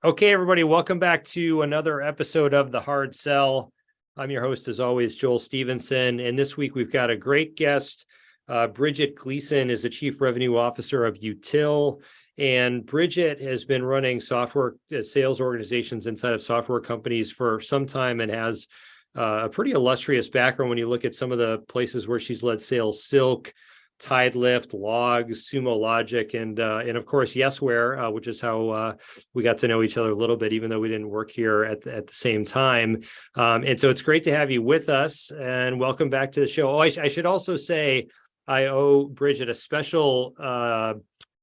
Okay, everybody, welcome back to another episode of The Hard Sell. I'm your host, as always, Joel Stevenson. And this week we've got a great guest. Bridget Gleason is the Chief Revenue Officer of Util. And Bridget has been running software sales organizations inside of software companies for some time and has a pretty illustrious background when you look at some of the places where she's led sales: Silk, Tide Lift, Logs, Sumo Logic, and of course Yesware, which is how we got to know each other a little bit, even though we didn't work here at the same time. And so it's great to have you with us, and welcome back to the show. Oh, I should also say I owe Bridget a special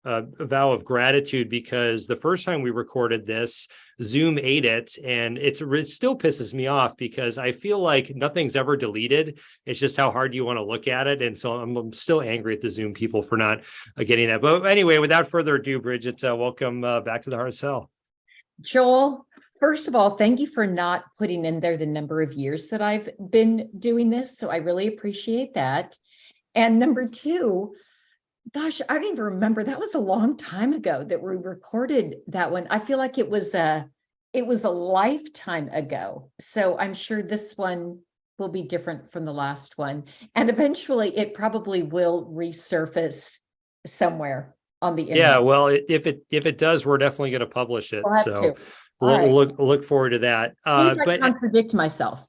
vow of gratitude, because the first time we recorded this, Zoom ate it, and it still pisses me off because I feel like nothing's ever deleted. It's just how hard you want to look at it. And so I'm still angry at the Zoom people for not getting that. But anyway, without further ado, Bridget, welcome back to the Hard Sell. Joel, first of all, thank you for not putting in there the number of years that I've been doing this. So I really appreciate that. And number two, gosh, I don't even remember. That was a long time ago that we recorded that one. I feel like it was a lifetime ago. So I'm sure this one will be different from the last one. And eventually it probably will resurface somewhere on the internet. Yeah, well, if it does, we're definitely going to publish it. So we'll look forward to that. But contradict myself.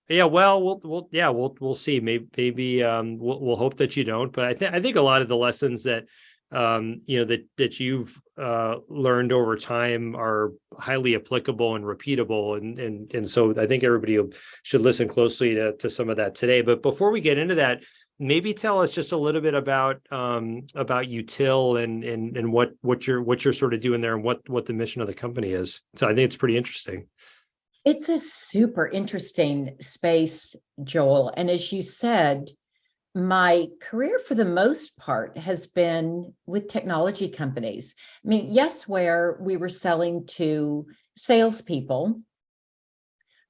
Yeah, well, we'll see. Maybe we'll hope that you don't. But I think a lot of the lessons that that you've learned over time are highly applicable and repeatable, and so I think everybody should listen closely to some of that today. But before we get into that, maybe tell us just a little bit about Util and what you're sort of doing there, and what the mission of the company is. So I think it's pretty interesting. It's a super interesting space, Joel. And as you said, my career for the most part has been with technology companies. I mean, Yesware, we were selling to salespeople.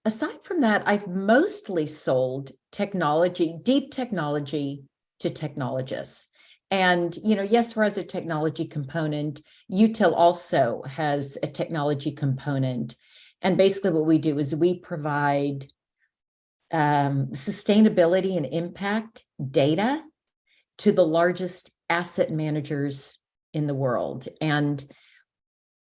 Aside from that, I've mostly sold technology, deep technology, to technologists. And, Yesware has a technology component. Util also has a technology component. And basically what we do is we provide sustainability and impact data to the largest asset managers in the world. And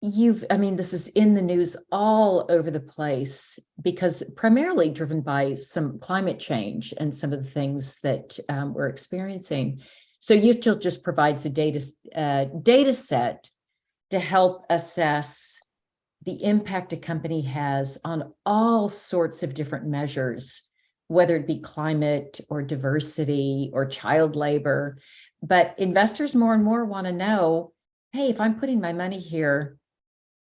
this is in the news all over the place, because primarily driven by some climate change and some of the things that we're experiencing. So Util just provides a data set to help assess the impact a company has on all sorts of different measures, whether it be climate or diversity or child labor. But investors more and more want to know, hey, if I'm putting my money here,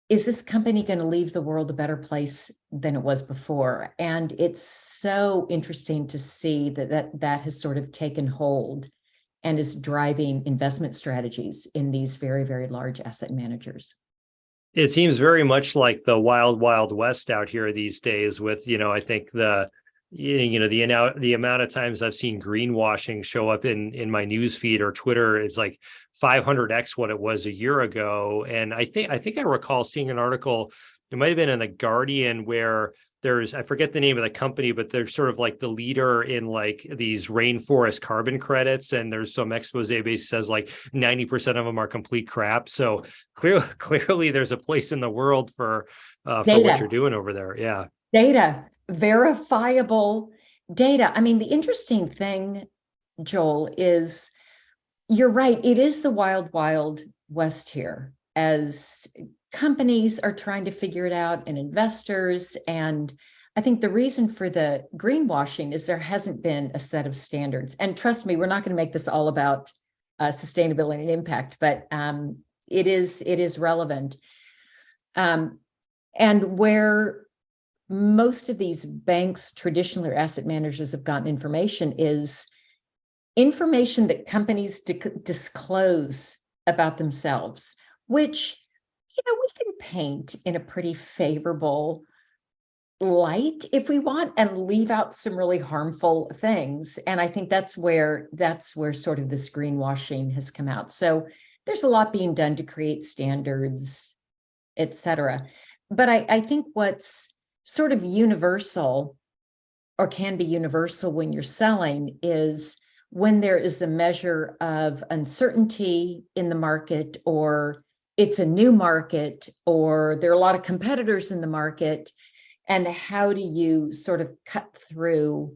is this company going to leave the world a better place than it was before? And it's so interesting to see that has sort of taken hold and is driving investment strategies in these very, very large asset managers. It seems very much like the wild, wild west out here these days with, I think the amount of times I've seen greenwashing show up in my news feed or Twitter is like 500x what it was a year ago. And I think I recall seeing an article, it might have been in The Guardian, where I forget the name of the company, but they're sort of like the leader in like these rainforest carbon credits. And there's some expose basically says like 90% of them are complete crap. So clearly there's a place in the world for what you're doing over there. Yeah. Data, verifiable data. I mean, the interesting thing, Joel, is you're right. It is the wild, wild west here, as companies are trying to figure it out, and investors. And I think the reason for the greenwashing is there hasn't been a set of standards. And trust me, we're not going to make this all about sustainability and impact, but it is relevant. And where most of these banks, traditionally, or asset managers have gotten information is information that companies disclose about themselves, which we can paint in a pretty favorable light if we want, and leave out some really harmful things. And I think that's where sort of this greenwashing has come out. So there's a lot being done to create standards et cetera. But I think what's sort of universal or can be universal when you're selling is when there is a measure of uncertainty in the market, or it's a new market, or there are a lot of competitors in the market, and how do you sort of cut through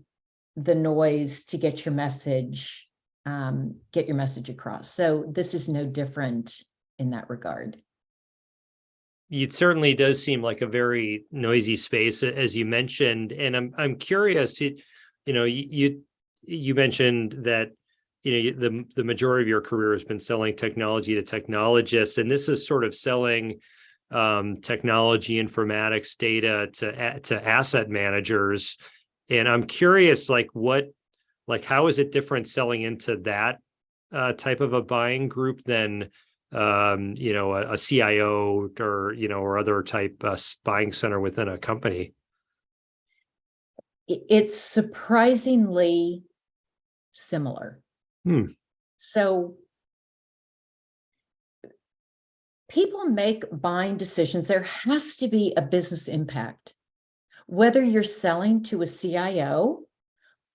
the noise to get your message across. So this is no different in that regard. It certainly does seem like a very noisy space, as you mentioned, and I'm curious. You mentioned that the majority of your career has been selling technology to technologists, and this is sort of selling technology, informatics, data to asset managers. And I'm curious, how is it different selling into that type of a buying group than a CIO or other type buying center within a company? It's surprisingly similar. So people make buying decisions. There has to be a business impact, whether you're selling to a CIO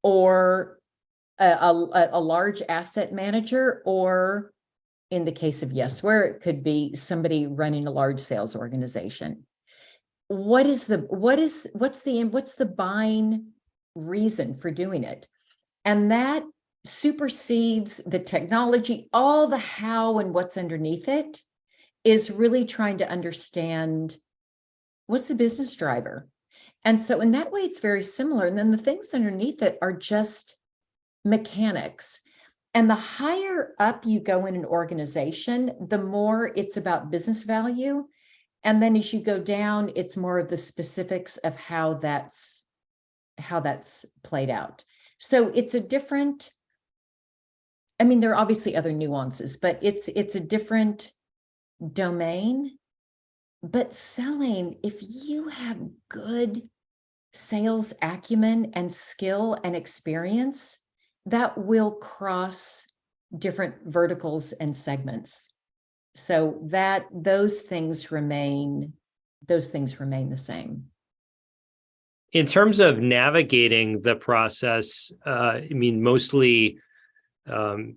or a large asset manager, or in the case of Yesware, it could be somebody running a large sales organization. What's the buying reason for doing it? And that supersedes the technology. All the how and what's underneath it is really trying to understand what's the business driver. And so in that way, it's very similar. And then the things underneath it are just mechanics. And the higher up you go in an organization, the more it's about business value. And then as you go down, it's more of the specifics of how that's played out. So it's a different, there are obviously other nuances, but it's a different domain. But selling, if you have good sales acumen and skill and experience, that will cross different verticals and segments. So those things remain the same. In terms of navigating the process, mostly, I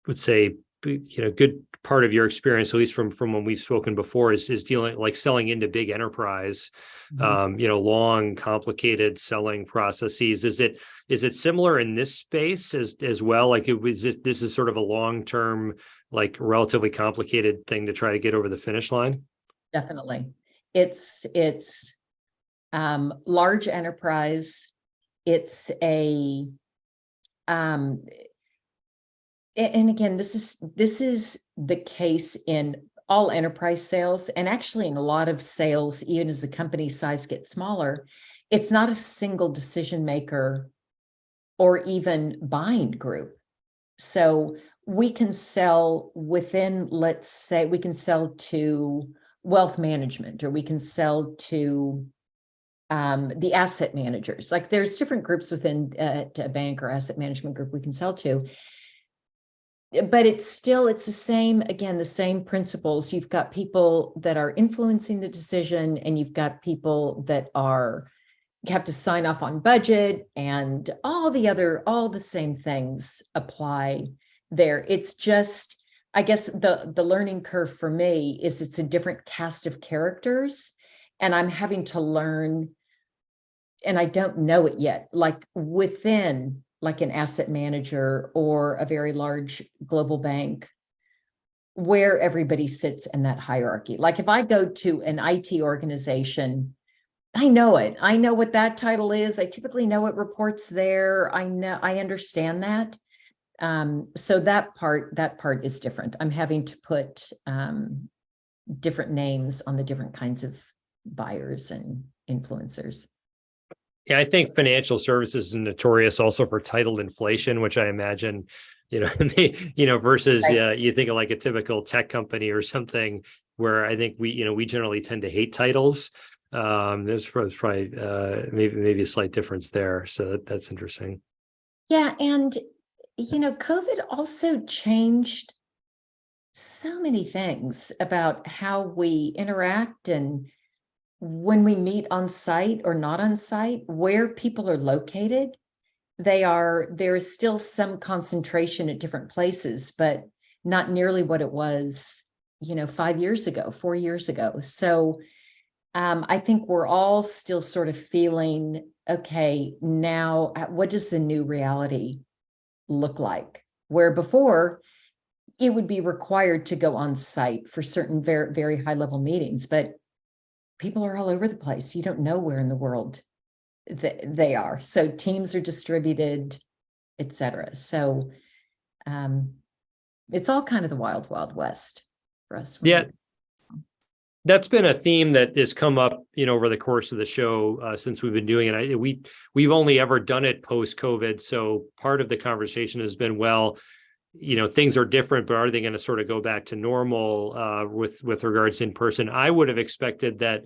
would say, good part of your experience, at least from when we've spoken before, is dealing, like, selling into big enterprise, long, complicated selling processes. Is it similar in this space as well? Like, this is sort of a long-term, like, relatively complicated thing to try to get over the finish line? Definitely. It's large enterprise. It's and again, this is the case in all enterprise sales, and actually in a lot of sales, even as the company size gets smaller, it's not a single decision maker or even buying group. So we can sell within, let's say, we can sell to wealth management, or we can sell to the asset managers. Like, there's different groups within a bank or asset management group we can sell to. But it's the same, again, the same principles. You've got people that are influencing the decision, and you've got people that have to sign off on budget, and all the same things apply there. It's just, I guess the learning curve for me is it's a different cast of characters, and I'm having to learn, and I don't know it yet, like within, like, an asset manager or a very large global bank, where everybody sits in that hierarchy. Like, if I go to an IT organization, I know it. I know what that title is. I typically know what reports there. I understand that. So that part is different. I'm having to put different names on the different kinds of buyers and influencers. Yeah, I think financial services is notorious also for titled inflation, which I imagine, versus Right. You think of, like, a typical tech company or something, where I think we generally tend to hate titles. There's probably maybe a slight difference there. So that's interesting. Yeah, and COVID also changed so many things about how we interact and when we meet on site or not on site, where people are located. There is still some concentration at different places, but not nearly what it was, 5 years ago, 4 years ago. So I think we're all still sort of feeling, okay, now what does the new reality look like? Where before it would be required to go on site for certain very, very high level meetings, but people are all over the place. You don't know where in the world they are. So teams are distributed, et cetera. So it's all kind of the wild, wild west for us. Yeah, that's been a theme that has come up, over the course of the show since we've been doing it. We've only ever done it post-COVID, so part of the conversation has been, well, things are different, but are they going to sort of go back to normal with regards to in person? I would have expected that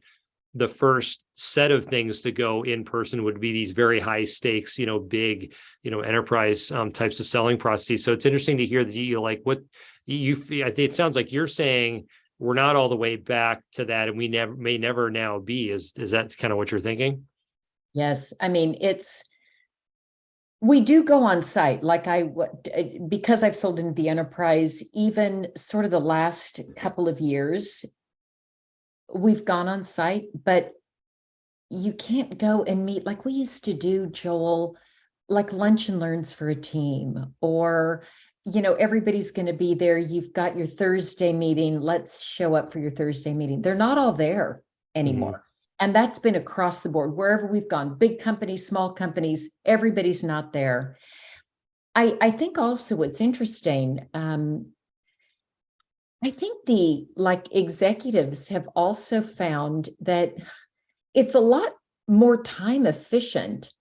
the first set of things to go in person would be these very high stakes, big, enterprise types of selling processes. So it's interesting to hear that you like what you feel. I think it sounds like you're saying we're not all the way back to that, and we may never now be. Is that kind of what you're thinking? Yes. I mean, we do go on site, because I've sold into the enterprise, even sort of the last couple of years, we've gone on site, but you can't go and meet like we used to do, Joel, like lunch and learns for a team, or everybody's going to be there. You've got your Thursday meeting. Let's show up for your Thursday meeting. They're not all there anymore. Mm-hmm. And that's been across the board, wherever we've gone, big companies, small companies, everybody's not there. I think also what's interesting, I think the executives have also found that it's a lot more time efficient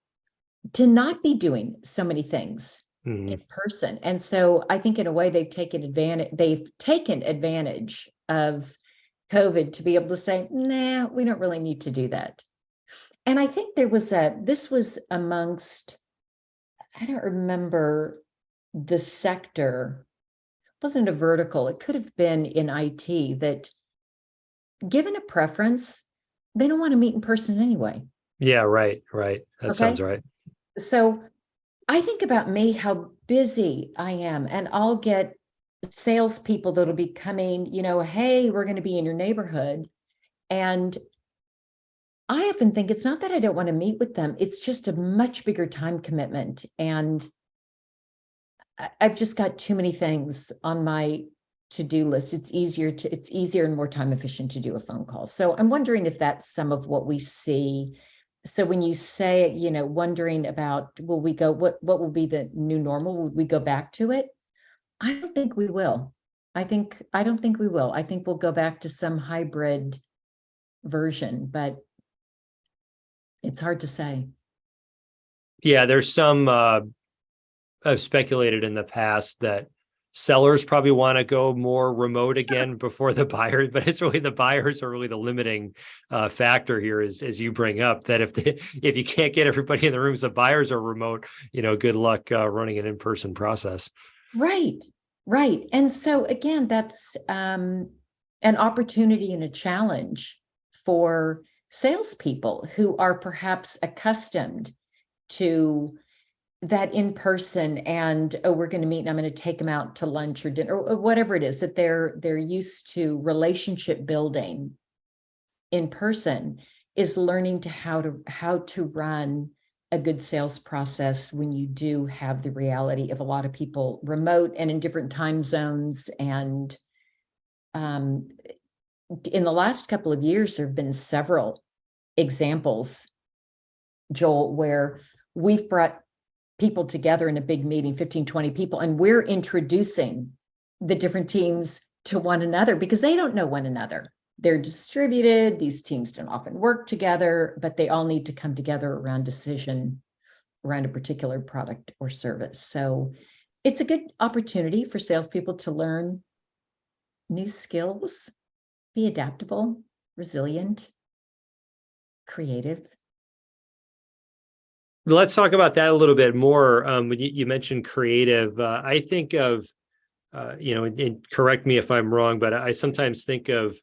to not be doing so many things in person. And so I think in a way they've taken advantage of COVID to be able to say, nah, we don't really need to do that. And I think this was amongst, I don't remember the sector, it wasn't a vertical, it could have been in IT, that given a preference, they don't want to meet in person anyway. Yeah, right. That sounds right. So I think about me, how busy I am, and I'll get salespeople that'll be coming, hey, we're going to be in your neighborhood. And I often think it's not that I don't want to meet with them. It's just a much bigger time commitment. And I've just got too many things on my to-do list. It's easier and more time efficient to do a phone call. So I'm wondering if that's some of what we see. So when you say, wondering about, will we go, what will be the new normal? Will we go back to it? I don't think we will. I don't think we will. I think we'll go back to some hybrid version, but it's hard to say. Yeah, there's some, I've speculated in the past that sellers probably want to go more remote again before the buyers, but it's really the buyers are really the limiting factor here, as you bring up, that if you can't get everybody in the rooms, the buyers are remote, good luck running an in-person process. Right. And so again, that's an opportunity and a challenge for salespeople who are perhaps accustomed to that in person, and we're going to meet and I'm going to take them out to lunch or dinner or whatever it is that they're used to. Relationship building in person is learning how to run a good sales process when you do have the reality of a lot of people remote and in different time zones. And in the last couple of years, there have been several examples, Joel, where we've brought people together in a big meeting, 15, 20 people, and we're introducing the different teams to one another because they don't know one another. They're distributed. These teams don't often work together, but they all need to come together around decision around a particular product or service. So it's a good opportunity for salespeople to learn new skills, be adaptable, resilient, creative. Let's talk about that a little bit more. When you mentioned creative, I think of and correct me if I'm wrong, but I sometimes think of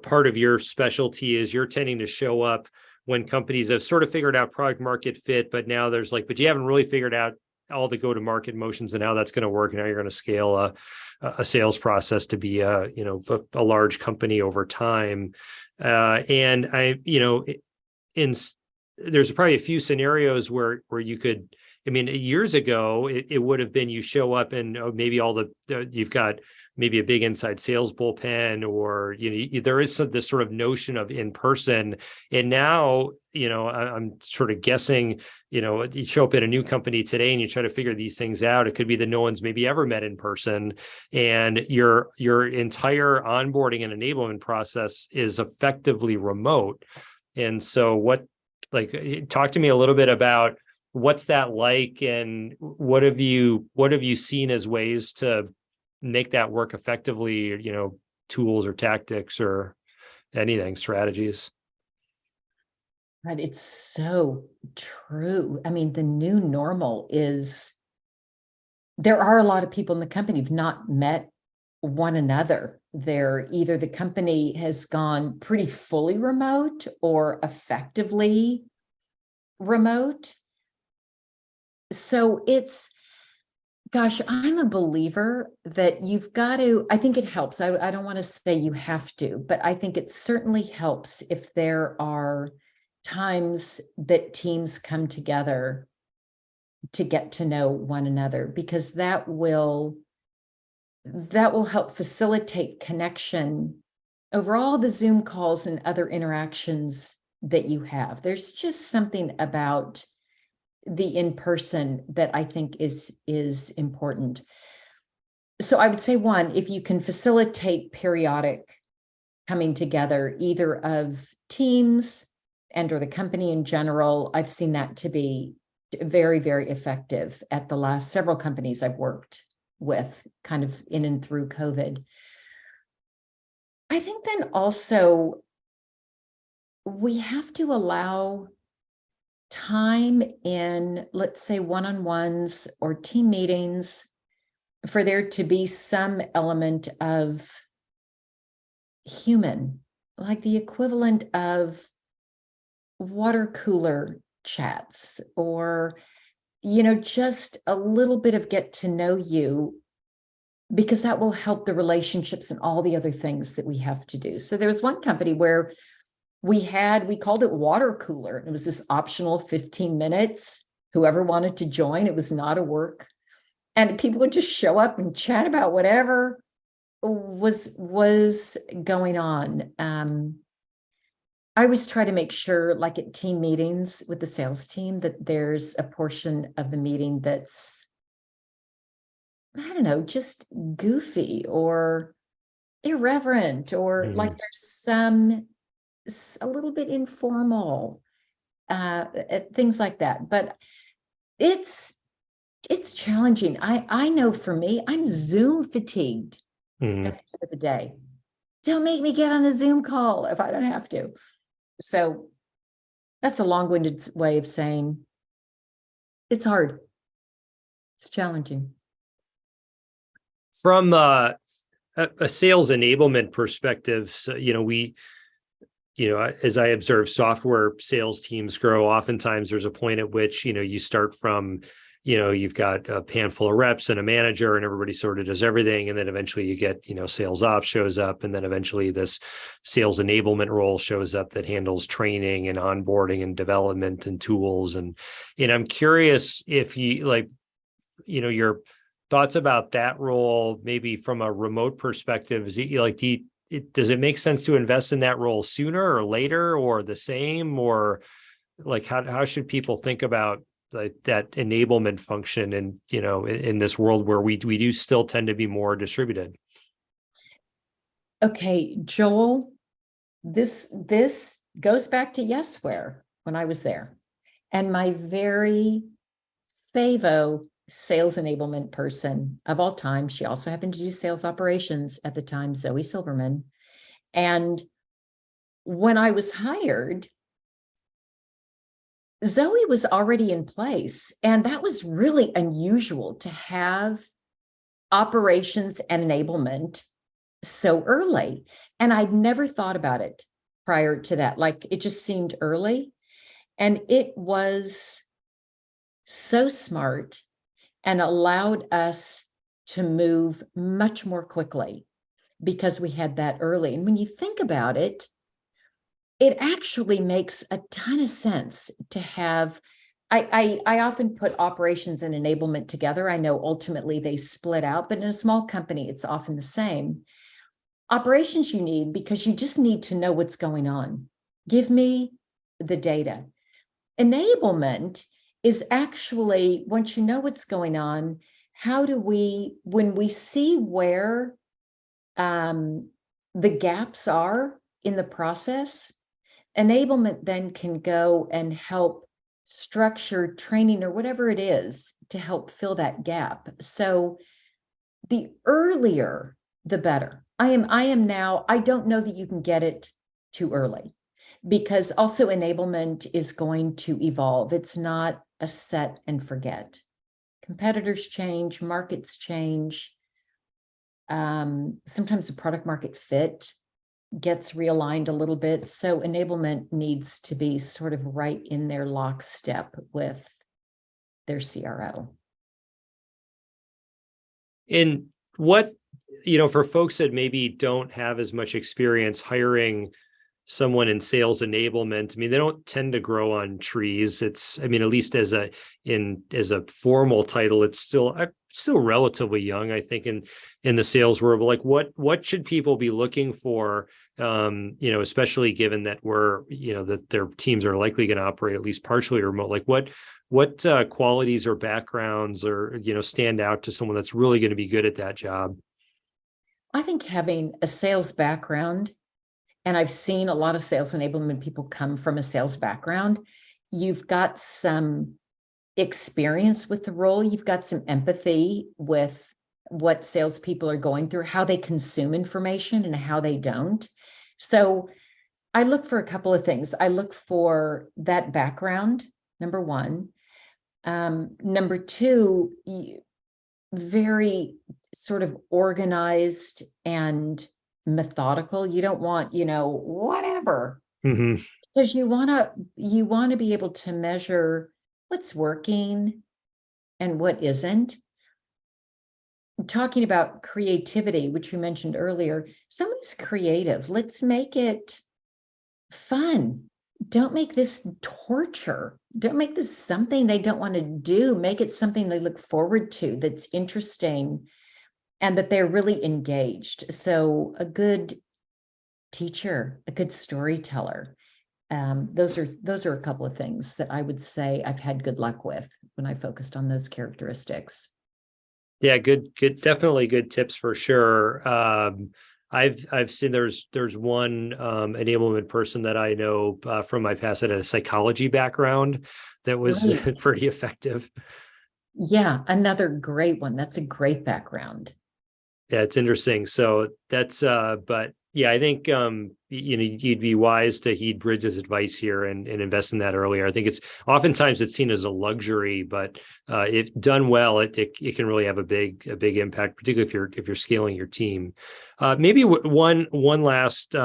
part of your specialty is you're tending to show up when companies have sort of figured out product market fit, but now but you haven't really figured out all the go-to-market motions and how that's going to work. And how you're going to scale a sales process to be a large company over time. And there's probably a few scenarios where you could, years ago, it would have been you show up and maybe you've got maybe a big inside sales bullpen, or there is this sort of notion of in person. And now, I'm sort of guessing, you show up at a new company today and you try to figure these things out. It could be that no one's maybe ever met in person, and your entire onboarding and enablement process is effectively remote. And so talk to me a little bit about what's that like, and what have you seen as ways to make that work effectively, tools or tactics or anything, strategies? Right, it's so true. The new normal is there are a lot of people in the company who've not met one another. Either the company has gone pretty fully remote or effectively remote. So gosh, I'm a believer that you've got to, I think it helps. I don't want to say you have to, but I think it certainly helps if there are times that teams come together to get to know one another, because that will help facilitate connection over all the Zoom calls and other interactions that you have. There's just something about the in-person that I think is important. So I would say, one, if you can facilitate periodic coming together, either of teams and or the company in general, I've seen that to be very, very effective at the last several companies I've worked with, kind of in and through COVID. I think then also we have to allow time in, let's say, one-on-ones or team meetings for there to be some element of human, like the equivalent of water cooler chats, or just a little bit of get to know you, because that will help the relationships and all the other things that we have to do. So there was one company where we called it water cooler. It was this optional 15 minutes. Whoever wanted to join, it was not a work. And people would just show up and chat about whatever was going on. I always try to make sure, like at team meetings with the sales team, that there's a portion of the meeting that's, I don't know, just goofy or irreverent, or like there's a little bit informal, things like that. But it's challenging. I know for me, I'm Zoom fatigued at the end of the day. Don't make me get on a Zoom call if I don't have to. So that's a long-winded way of saying it's hard. It's challenging. From a sales enablement perspective, so, as I observe software sales teams grow, oftentimes there's a point at which, you start from, you've got a handful of reps and a manager and everybody sort of does everything. And then eventually you get, sales ops shows up. And then eventually this sales enablement role shows up that handles training and onboarding and development and tools. And I'm curious if your thoughts about that role, maybe from a remote perspective. Is it does it make sense to invest in that role sooner or later, or the same, or how should people think about that enablement function and in this world where we do still tend to be more distributed? Okay, Joel, this goes back to Yesware when I was there, and my very favo sales enablement person of all time. She also happened to do sales operations at the time, Zoe Silverman. And when I was hired, Zoe was already in place. And that was really unusual to have operations and enablement so early. And I'd never thought about it prior to that. Like, it just seemed early. And it was so smart and allowed us to move much more quickly because we had that early. And when you think about it, it actually makes a ton of sense to have. I often put operations and enablement together. I know ultimately they split out, but in a small company, it's often the same. Operations you need because you just need to know what's going on. Give me the data. Enablement is actually, once you know what's going on, how do we, when we see where the gaps are in the process, enablement then can go and help structure training or whatever it is to help fill that gap. So the earlier, the better. I am now, I don't know that you can get it too early, because also enablement is going to evolve. It's not a set and forget. Competitors change, markets change. Sometimes the product market fit gets realigned a little bit. So enablement needs to be sort of right in their lockstep with their CRO. And what, for folks that maybe don't have as much experience hiring someone in sales enablement, I mean, they don't tend to grow on trees. It's, at least as a formal title, it's still relatively young, I think, in the sales world. But like, what should people be looking for? Especially given that that their teams are likely going to operate at least partially remote. Like, what qualities or backgrounds or stand out to someone that's really going to be good at that job? I think having a sales background, and I've seen a lot of sales enablement people come from a sales background. You've got some experience with the role. You've got some empathy with what salespeople are going through, how they consume information and how they don't. So I look for a couple of things. I look for that background, number one. Number two, very sort of organized and methodical. You don't want, whatever, because you want to be able to measure what's working and what isn't. Talking about creativity, which we mentioned earlier, someone who's creative, let's make it fun. Don't make this torture. Don't make this something they don't want to do. Make it something they look forward to, that's interesting, and that they're really engaged. So a good teacher, a good storyteller. Those are a couple of things that I would say I've had good luck with when I focused on those characteristics. Yeah, good, definitely good tips for sure. I've seen there's one enablement person that I know from my past that had a psychology background that was pretty effective. Yeah, another great one. That's a great background. Yeah, it's interesting. So that's but yeah, I think you'd be wise to heed Bridget's advice here and invest in that earlier. I think it's oftentimes it's seen as a luxury, but if done well, it can really have a big impact, particularly if you're scaling your team. Maybe one last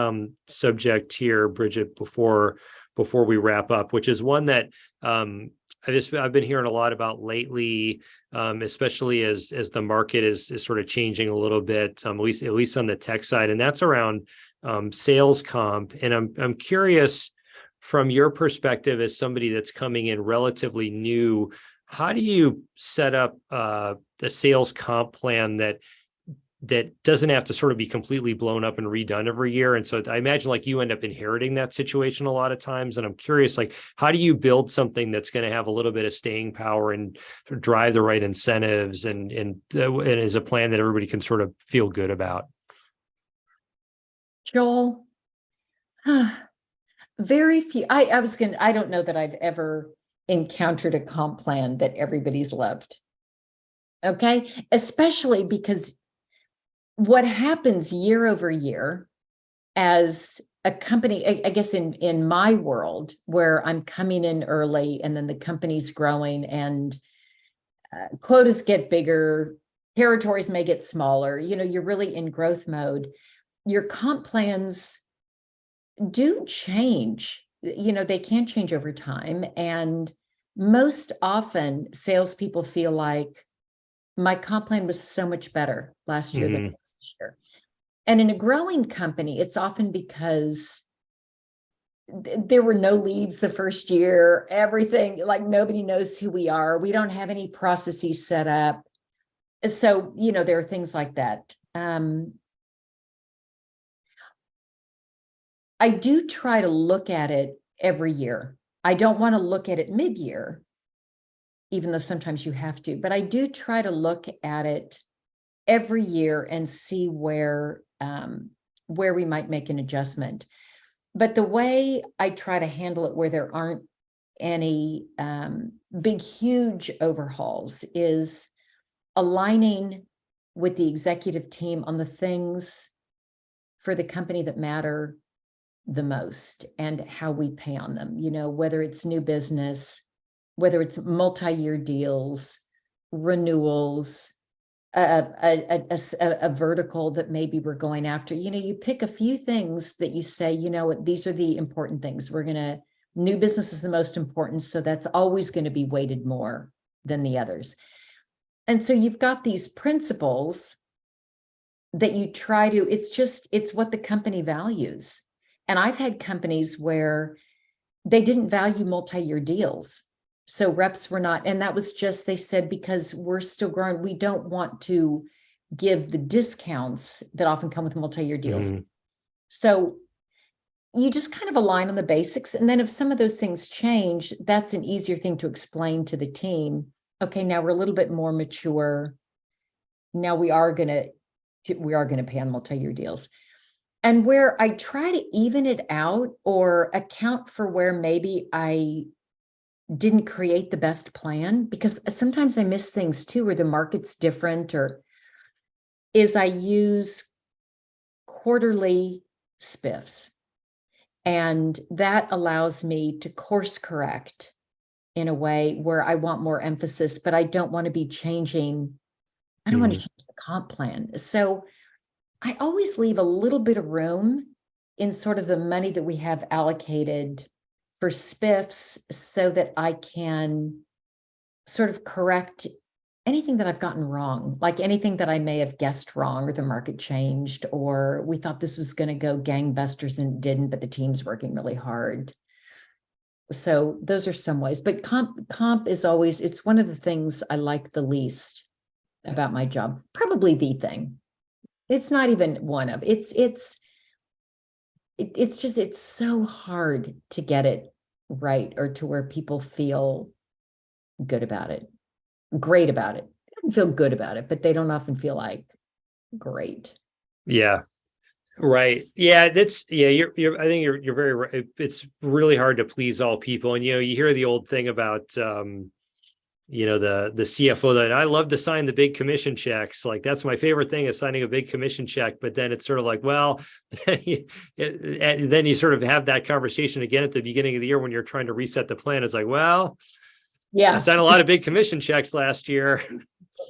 subject here, Bridget, before we wrap up, which is one that I've been hearing a lot about lately, especially as the market is sort of changing a little bit, at least on the tech side, and that's around sales comp. And I'm curious, from your perspective as somebody that's coming in relatively new, how do you set up the sales comp plan that doesn't have to sort of be completely blown up and redone every year? And so I imagine like you end up inheriting that situation a lot of times. And I'm curious, like, how do you build something that's going to have a little bit of staying power and sort of drive the right incentives and is a plan that everybody can sort of feel good about? Joel, very few. I don't know that I've ever encountered a comp plan that everybody's loved. Okay. Especially because what happens year over year as a company, I guess in my world, where I'm coming in early and then the company's growing and quotas get bigger, territories may get smaller, you're really in growth mode. Your comp plans do change. They can change over time. And most often salespeople feel like my comp plan was so much better last year than it was this year. And in a growing company, it's often because there were no leads the first year, everything, like nobody knows who we are. We don't have any processes set up. So, there are things like that. I do try to look at it every year. I don't want to look at it mid-year, even though sometimes you have to, but I do try to look at it every year and see where we might make an adjustment. But the way I try to handle it where there aren't any big, huge overhauls is aligning with the executive team on the things for the company that matter the most and how we pay on them, whether it's new business, whether it's multi-year deals, renewals, a vertical that maybe we're going after. You pick a few things that you say, these are the important things. New business is the most important, so that's always going to be weighted more than the others. And so you've got these principles that you try to, it's what the company values. And I've had companies where they didn't value multi-year deals. So reps were not, and that was just, they said, because we're still growing, we don't want to give the discounts that often come with multi-year deals. So you just kind of align on the basics. And then if some of those things change, that's an easier thing to explain to the team. Okay, now we're a little bit more mature. Now we are going to pay on multi-year deals. And where I try to even it out or account for where maybe I didn't create the best plan, because sometimes I miss things too, where the market's different, or is I use quarterly spiffs. And that allows me to course correct in a way where I want more emphasis, but I don't want to be changing. I don't want to change the comp plan. So I always leave a little bit of room in sort of the money that we have allocated for spiffs so that I can sort of correct anything that I've gotten wrong, like anything that I may have guessed wrong, or the market changed, or we thought this was going to go gangbusters and it didn't, but the team's working really hard. So those are some ways, but comp is always, it's one of the things I like the least about my job, probably the thing. It's not even one of, it's just, it's so hard to get it right, or to where people feel good about it, great about it. They don't feel good about it, but they don't often feel like great. Yeah. Right. Yeah. I think you're very right. It's really hard to please all people. And, you hear the old thing about, the CFO that I love to sign the big commission checks. Like, that's my favorite thing, is signing a big commission check. But then it's sort of like, well, and then you sort of have that conversation again at the beginning of the year when you're trying to reset the plan. It's like, well, yeah, I signed a lot of big commission checks last year.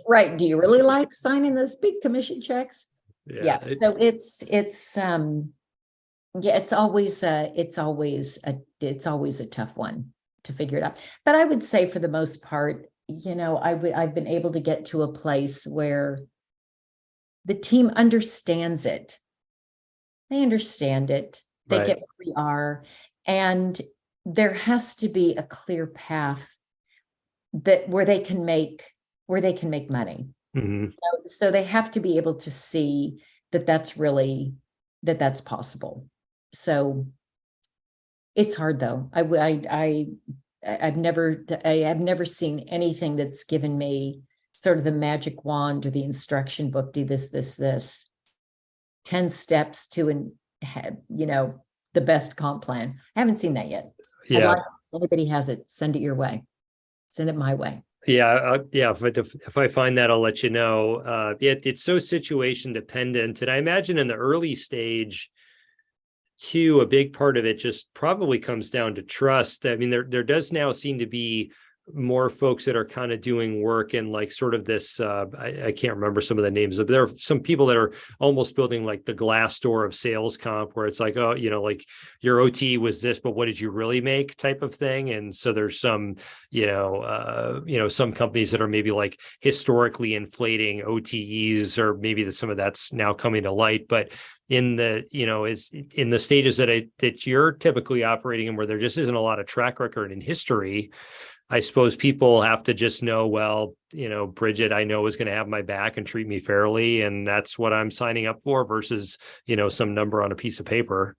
Right. Do you really like signing those big commission checks? Yeah. So it's always a tough one to figure it out. But I would say for the most part, I've been able to get to a place where the team understands it. They understand it. They get where we are. And there has to be a clear path where they can make money. So they have to be able to see that's possible. So it's hard though. I've never seen anything that's given me sort of the magic wand or the instruction book, do this 10 steps to the best comp plan. I haven't seen that yet. Yeah. If anybody has it, send it your way. Send it my way. Yeah. If I find that, I'll let you know. It's so situation dependent. And I imagine in the early stage too, a big part of it just probably comes down to trust. I mean, there does now seem to be more folks that are kind of doing work in like sort of this, I can't remember some of the names, but there are some people that are almost building like the glass door of sales comp, where it's like, oh, like your OT was this, but what did you really make type of thing. And so there's some, some companies that are maybe like historically inflating OTEs, or maybe some of that's now coming to light. But in the, is in the stages that you're typically operating in, where there just isn't a lot of track record in history, I suppose people have to just know, well, Bridget, I know is going to have my back and treat me fairly. And that's what I'm signing up for versus, some number on a piece of paper.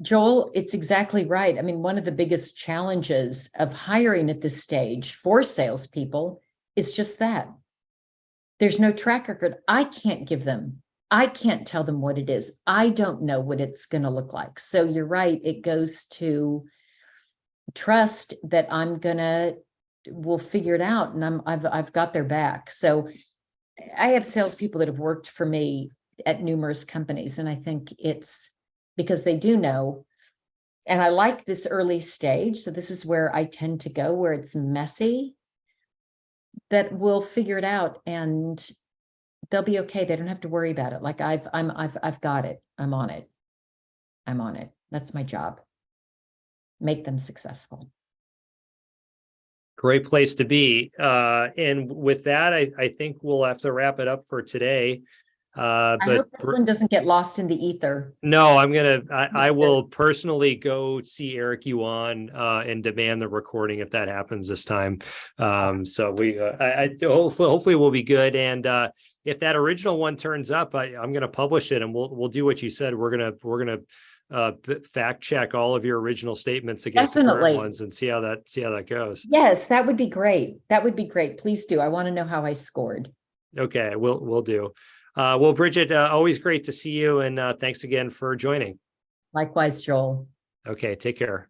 Joel, it's exactly right. I mean, one of the biggest challenges of hiring at this stage for salespeople is just that. There's no track record. I can't tell them what it is. I don't know what it's going to look like. So you're right. It goes to trust that we'll figure it out, and I've got their back. So I have salespeople that have worked for me at numerous companies, and I think it's because they do know. And I like this early stage. So this is where I tend to go, where it's messy, that we'll figure it out and they'll be okay. They don't have to worry about it. Like I've got it. I'm on it. That's my job. Make them successful. Great place to be. And with that, I think we'll have to wrap it up for today. I hope this one doesn't get lost in the ether. No, I will personally go see Eric Yuan and demand the recording if that happens this time. So hopefully we'll be good. And if that original one turns up, I'm going to publish it, and we'll do what you said. We're going to fact check all of your original statements against the current ones and see how that goes. Yes, that would be great. Please do. I want to know how I scored. Okay, we'll do. Well, Bridget, always great to see you, and thanks again for joining. Likewise, Joel. Okay, take care.